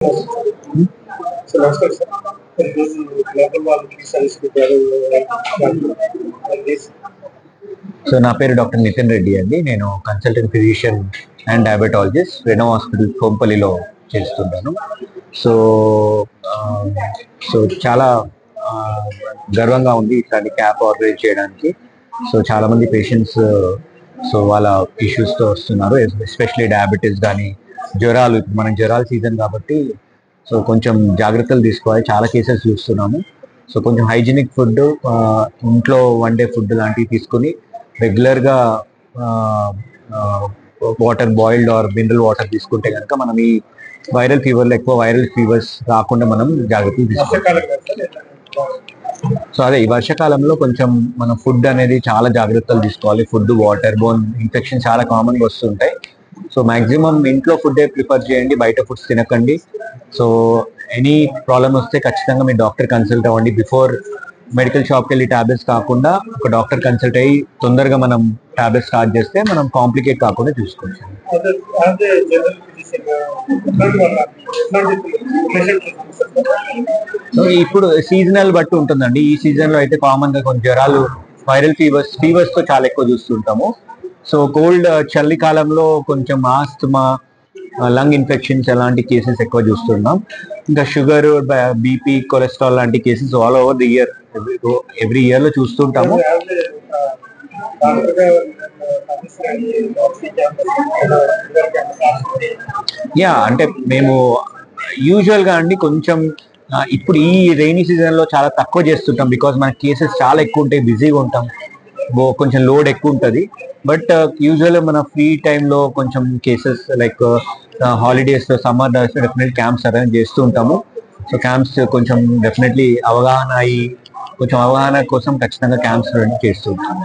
So నమస్కారం sir. ఈరోజు global warming service so నా పేరు డాక్టర్ నితిన్ రెడ్డి అండి. నేను consultant physician and diabetologist Reno hospital కోంపల్లిలో చేస్తున్నాను. సో ఆ, సో చాలా ఆ, గర్వంగా ఉంది ఇట్లాంటి క్యాప్ ఆర్గనైజ్ చేయడానికి. సో చాలా మంది పేషెంట్స్ సో వాళ్ళ ఇష్యూస్తో వస్తున్నారు, ఎస్పెషలీ డయాబెటీస్ కానీ జ్వరాలు. ఇప్పుడు మనం జ్వరాల సీజన్ కాబట్టి సో కొంచెం జాగ్రత్తలు తీసుకోవాలి. చాలా కేసెస్ చూస్తున్నాము. సో కొంచెం హైజీనిక్ ఫుడ్, ఇంట్లో వండే ఫుడ్ లాంటివి తీసుకుని రెగ్యులర్గా water boiled or mineral water తీసుకుంటే కనుక మనం ఈ వైరల్ ఫీవర్లో ఎక్కువ వైరల్ ఫీవర్స్ రాకుండా మనం జాగ్రత్తలు తీసుకోవాలి. సో అదే ఈ వర్షాకాలంలో కొంచెం మనం ఫుడ్ అనేది చాలా జాగ్రత్తలు తీసుకోవాలి. ఫుడ్, వాటర్ బోన్ ఇన్ఫెక్షన్ చాలా కామన్గా వస్తుంటాయి. సో మాక్సిమం ఇంట్లో ఫుడ్డే ప్రిఫర్ చేయండి, బయట ఫుడ్స్ తినకండి. సో ఎనీ ప్రాబ్లమ్ వస్తే ఖచ్చితంగా మీ డాక్టర్ కన్సల్ట్ అవ్వండి. బిఫోర్ మెడికల్ షాప్కి వెళ్ళి టాబ్లెట్స్ కాకుండా ఒక డాక్టర్ కన్సల్ట్ అయ్యి తొందరగా మనం టాబ్లెట్స్ స్టార్ట్ చేస్తే మనం కాంప్లికేట్ కాకుండా చూసుకోవచ్చు. సో ఇప్పుడు సీజనల్ బట్టి ఉంటుందండి. ఈ సీజన్ లో అయితే కామన్ గా కొంచెం జ్వరాలు, వైరల్ ఫీవర్స్ తో చాలా ఎక్కువ చూస్తుంటాము. సో కోల్డ్ చలికాలంలో కొంచెం ఆస్తమా, లంగ్ ఇన్ఫెక్షన్స్ అలాంటి కేసెస్ ఎక్కువ చూస్తున్నాం. ఇంకా షుగర్, బీపీ, కొలెస్ట్రాల్ లాంటి cases all over the year, every year లో చూస్తుంటాము. యా, అంటే మేము యూజువల్ గా అండి కొంచెం ఇప్పుడు ఈ రైనీ సీజన్ లో చాలా తక్కువ చేస్తుంటాం. బికాస్ మన కేసెస్ చాలా ఎక్కువ ఉంటాయి, బిజీగా ఉంటాం, కొంచెం లోడ్ ఎక్కువ ఉంటుంది. బట్ యూజువల్ మన ఫ్రీ టైంలో కొంచెం కేసెస్ లైక్ హాలిడేస్ లో, సమ్మర్ డెఫినెట్లీ క్యాంప్స్ అరేంజ్ చేస్తూ ఉంటాము. సో క్యాంప్స్ కొంచెం డెఫినెట్లీ అవగాహన కోసం ఖచ్చితంగా క్యాంప్స్ చేస్తూ ఉంటాము.